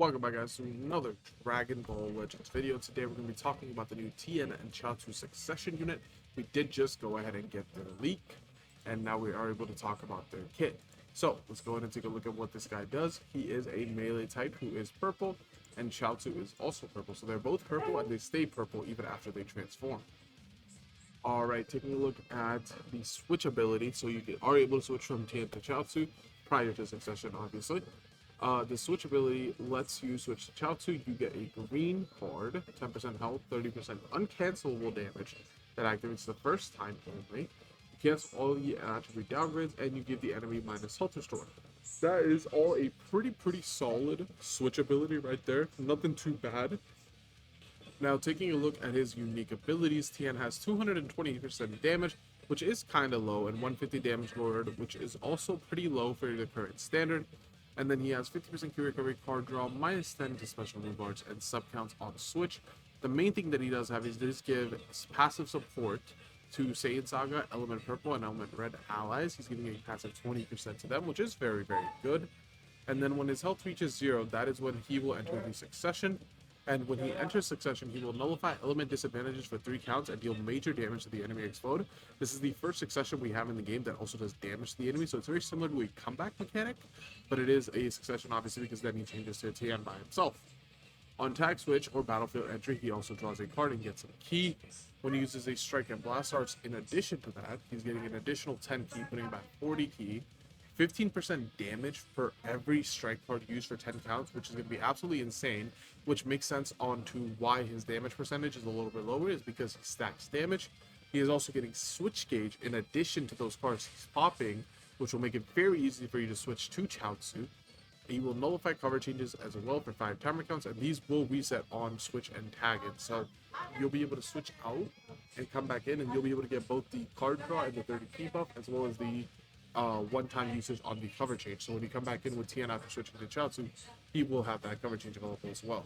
Welcome back, guys, to another Dragon Ball Legends video. Today we're going to be talking about the new Tien and Chiaotzu Succession unit. We did just go ahead and get their leak, and now we are able to talk about their kit. So let's go ahead and take a look at what this guy does. He is a melee type who is purple, and Chiaotzu is also purple. So they're both purple, and they stay purple even after they transform. Alright, taking a look at the switch ability. So you are able to switch from Tien to Chiaotzu prior to Succession, obviously. The switch ability lets you switch to Chiaotzu. You get a green card, 10% health, 30% uncancelable damage that activates the first time only. You cancel all the attribute downgrades, and you give the enemy minus health restore. That is all a pretty solid switch ability right there. Nothing too bad. Now, taking a look at his unique abilities, Tien has 220% damage, which is kind of low, and 150 damage lowered, which is also pretty low for the current standard. And then he has 50% Q recovery, card draw, minus 10 to special move bars, and sub counts on switch. The main thing that he does have is just give passive support to Saiyan Saga, Element Purple, and Element Red allies. He's giving a passive 20% to them, which is very good. And then when his health reaches 0, that is when he will enter the Succession. And when he enters Succession, he will nullify element disadvantages for 3 counts and deal major damage to the enemy explode. This is the first Succession we have in the game that also does damage to the enemy, so it's very similar to a comeback mechanic, but it is a Succession obviously because then he changes to Tien by himself. On tag switch or battlefield entry, he also draws a card and gets a key. When he uses a strike and blast arts in addition to that, he's getting an additional 10 key, putting him at 40 key. 15% damage for every strike card used for 10 counts, which is going to be absolutely insane, which makes sense on to why his damage percentage is a little bit lower, is because he stacks damage. He is also getting switch gauge in addition to those cards he's popping, which will make it very easy for you to switch to Chiaotzu. He will nullify cover changes as well for 5 timer counts, and these will reset on switch and tag it. So you'll be able to switch out and come back in, and you'll be able to get both the card draw and the 30 key buff, as well as the one-time usage on the cover change. So when you come back in with Tien after switching to Chiaotzu, he will have that cover change available as well.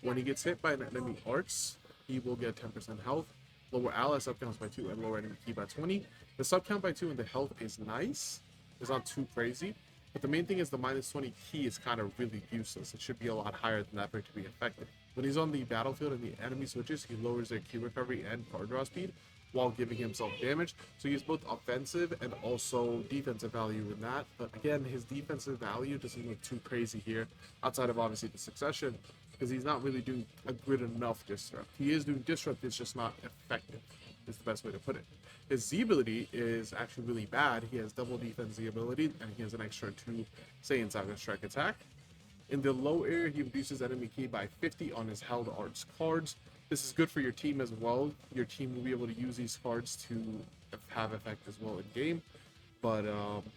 When he gets hit by an enemy arts, he will get 10% health, lower ally sub counts by 2, and lower enemy key by 20. The sub count by 2 and the health is nice. It's not too crazy. But the main thing is the minus 20 key is kind of really useless. It should be a lot higher than that for it to be effective. When he's on the battlefield and the enemy switches, he lowers their key recovery and card draw speed while giving himself damage. So he has both offensive and also defensive value in that. But again, his defensive value doesn't look too crazy here, outside of obviously the Succession, because he's not really doing a good enough disrupt. He is doing disrupt, it's just not effective, is the best way to put it. His Z ability is actually really bad. He has double defense Z ability, and he has an extra 2 Saiyan Saga strike attack. In the low air, he reduces enemy key by 50 on his held arts cards. This is good for your team as well. Your team will be able to use these cards to have effect as well in game. But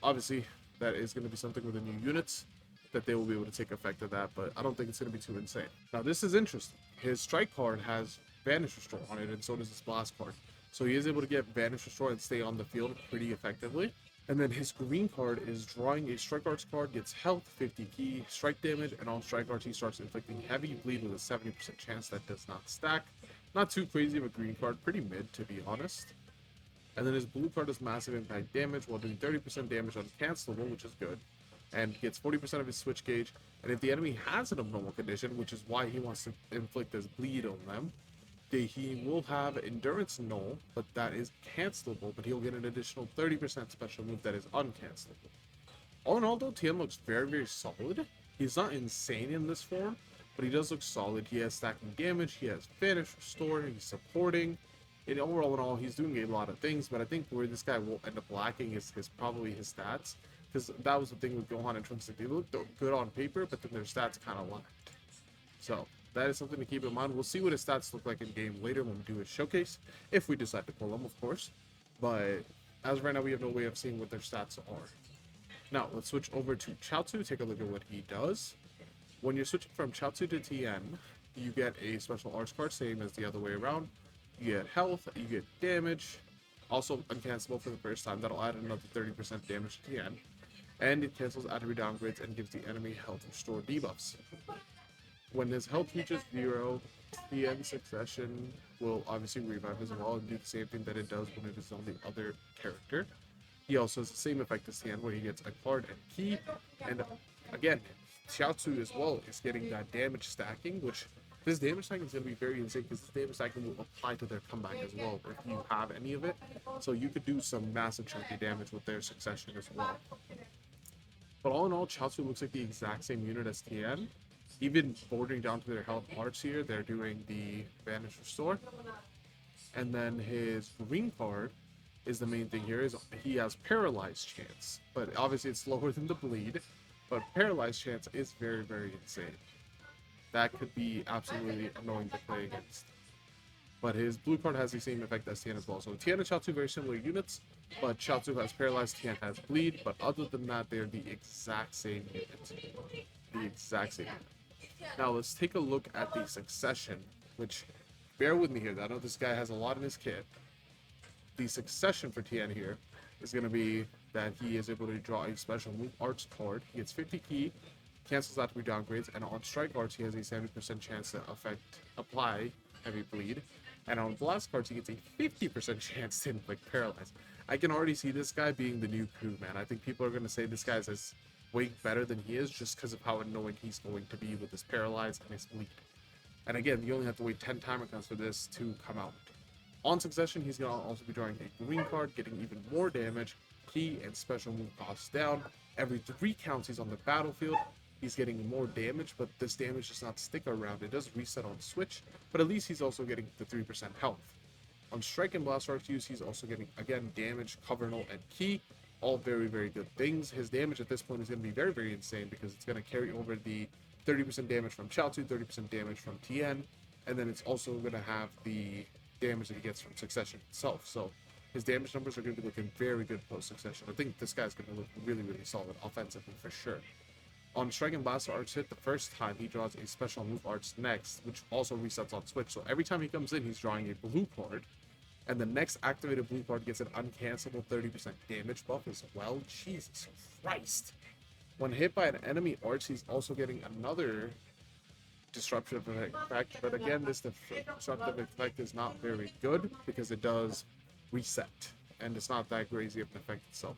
obviously, that is going to be something with the new units that they will be able to take effect of that. But I don't think it's going to be too insane. Now, this is interesting. His strike card has Vanish Restore on it, and so does his blast card. So he is able to get Vanish Restore and stay on the field pretty effectively. And then his green card is drawing a strike arts card, gets health, 50 key, strike damage, and on strike arts he starts inflicting heavy bleed with a 70% chance that does not stack. Not too crazy of a green card, pretty mid to be honest. And then his blue card does massive impact damage while doing 30% damage uncancelable, which is good. And gets 40% of his switch gauge. And if the enemy has an abnormal condition, which is why he wants to inflict this bleed on them, he will have endurance null, but that is cancelable, but he'll get an additional 30% special move that is uncancelable. All in all though, Tien looks very solid. He's not insane in this form, but he does look solid. He has stacking damage, he has Vanish Restore, he's supporting. And overall in all, he's doing a lot of things, but I think where this guy will end up lacking is probably his stats, because that was the thing with Gohan and Trunks. They looked good on paper, but then their stats kind of lacked. So that is something to keep in mind. We'll see what his stats look like in game later when we do his showcase, if we decide to pull them, of course. But as of right now, we have no way of seeing what their stats are. Now, let's switch over to Chiaotzu, take a look at what he does. When you're switching from Chiaotzu to Tien, you get a special arts card, same as the other way around. You get health, you get damage, also uncancelable for the first time. That'll add another 30% damage to Tien. And it cancels attribute downgrades and gives the enemy health restore debuffs. When his health reaches 0, the end Succession will obviously revive as well and do the same thing that it does when it is on the other character. He also has the same effect as Tien, where he gets a card and key. And again, Chiaotzu as well is getting that damage stacking, which this damage stacking is going to be very insane because this damage stacking will apply to their comeback as well if you have any of it. So you could do some massive chunky damage with their succession as well. But all in all, Chiaotzu looks like the exact same unit as Tien. Even bordering down to their health arts here, they're doing the Vanish Restore. And then his green card is the main thing here, is he has Paralyzed Chance. But obviously it's slower than the Bleed. But Paralyzed Chance is very, very insane. That could be absolutely annoying to play against. But his blue card has the same effect as Tien as well. So Tien and Chiaotzu very similar units, but Chiaotzu has Paralyzed, Tien has Bleed. But other than that, they're the exact same unit. The exact same unit. Now let's take a look at the Succession, which, bear with me here, I know this guy has a lot in his kit. The Succession for Tien here is going to be that he is able to draw a special move arts card. He gets 50 key, cancels out 3 downgrades, and on strike arts he has a 70% chance to apply heavy bleed. And on blast cards he gets a 50% chance to inflict paralyze. I can already see this guy being the new Ku, man. I think people are going to say this guy's as way better than he is just because of how annoying he's going to be with his paralyze and his bleed. And again, you only have to wait 10 timer counts for this to come out. On Succession, he's going to also be drawing a green card, getting even more damage, key and special move costs down. Every 3 counts he's on the battlefield, he's getting more damage, but this damage does not stick around. It does reset on switch, but at least he's also getting the 3% health. On Strike and Blast Arcs use, he's also getting, again, damage, cover null, and key. All very, very good things. His damage at this point is going to be very, very insane because it's going to carry over the 30% damage from Chiaotzu, 30% damage from Tien, and then it's also going to have the damage that he gets from Succession itself. So his damage numbers are going to be looking very good post-Succession. I think this guy's going to look really, really solid offensively for sure. On Strike and Blast Arts hit the first time, he draws a special move arts next, which also resets on switch. So every time he comes in, he's drawing a blue card, and the next activated blue card gets an uncancelable 30% damage buff as well. Jesus Christ. When hit by an enemy arts, he's also getting another disruptive effect, but again, this disruptive effect is not very good because it does reset, and it's not that crazy of an effect itself.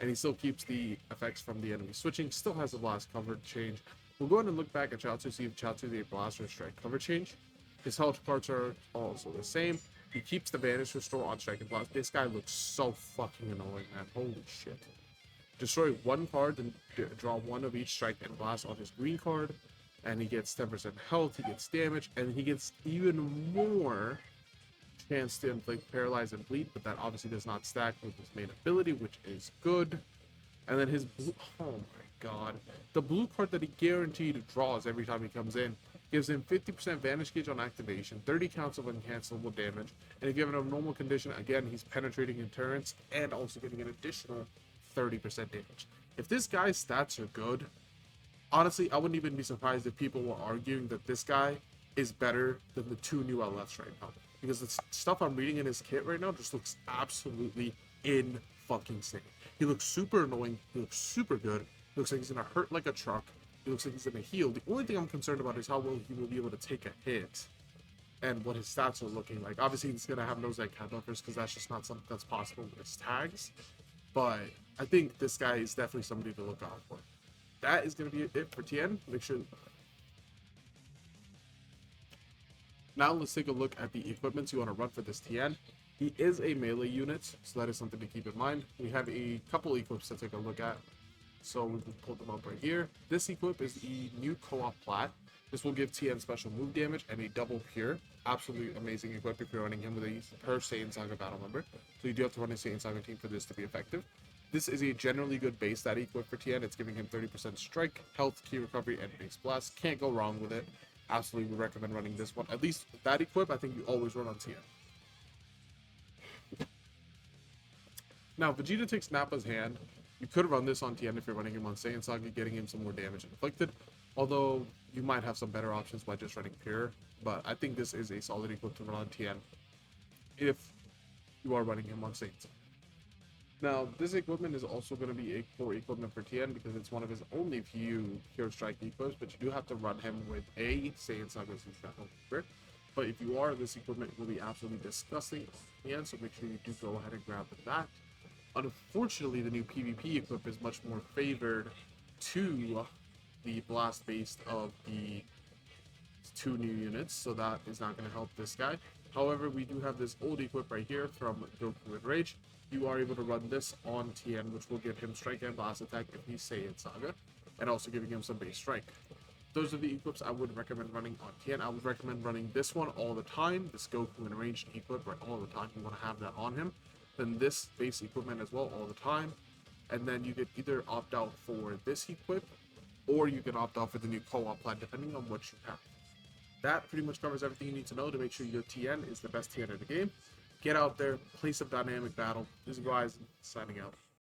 And he still keeps the effects from the enemy switching, still has the blast cover change. We'll go ahead and look back at Chiaotzu, see if Chiaotzu is a blast or strike cover change. His health cards are also the same. He keeps the Vanish Restore on strike and blast. This guy looks so fucking annoying, man. Holy shit. Destroy 1 card, then draw 1 of each strike and blast on his green card. And he gets 10% health, he gets damage, and he gets even more chance to inflict paralyze and bleed, but that obviously does not stack with his main ability, which is good. And then his blue, oh my god, the blue card that he guaranteed draws every time he comes in gives him 50% Vanish Gauge on activation, 30 counts of uncancelable damage, and if you have a normal condition, again, he's penetrating endurance and also getting an additional 30% damage. If this guy's stats are good, honestly, I wouldn't even be surprised if people were arguing that this guy is better than the 2 new LFs right now. Because the stuff I'm reading in his kit right now just looks absolutely in-fucking-sane. He looks super annoying. He looks super good. He looks like he's going to hurt like a truck. He looks like he's going to heal. The only thing I'm concerned about is how well he will be able to take a hit and what his stats are looking like. Obviously, he's going to have no Zenkai buffers because that's just not something that's possible with his tags. But I think this guy is definitely somebody to look out for. That is going to be it for Tien. Make sure. Now let's take a look at the equipments you want to run for this Tien. He is a melee unit, so that is something to keep in mind. We have a couple equips to take a look at. So we can pull them up right here. This equip is the new co-op plat. This will give Tien special move damage and a double pure. Absolutely amazing equip if you're running him with a per Saiyan Saga battle member. So you do have to run a Saiyan Saga team for this to be effective. This is a generally good base stat equip for Tien. It's giving him 30% strike, health, key recovery, and base blast. Can't go wrong with it. Absolutely would recommend running this one. At least that equip, I think you always run on Tien. Now, Vegeta takes Nappa's hand. You could run this on Tien if you're running him on Saiyan Saga, getting him some more damage inflicted. Although, you might have some better options by just running Pure. But I think this is a solid equip to run on Tien if you are running him on Saiyan Saga. Now, this equipment is also going to be a core equipment for Tien because it's one of his only few Pure Strike equips, but you do have to run him with a Saiyan Saga battle member. But if you are, this equipment will be absolutely disgusting on Tien, so make sure you do go ahead and grab that. Unfortunately, the new PvP equip is much more favored to the blast based of the 2 new units, so that is not going to help this guy. However, we do have this old equip right here from Goku Enrage. You are able to run this on Tien, which will give him strike and blast attack if he's Saiyan Saga, and also giving him some base strike. Those are the equips I would recommend running on Tien. I would recommend running this one all the time, this Goku Enraged equip right all the time. You want to have that on him. Then this base equipment as well all the time. And then you could either opt out for this equip, or you can opt out for the new co-op plan, depending on what you have. That pretty much covers everything you need to know to make sure your Tien is the best Tien in the game. Get out there, play some dynamic battle. This is Ryzen, signing out.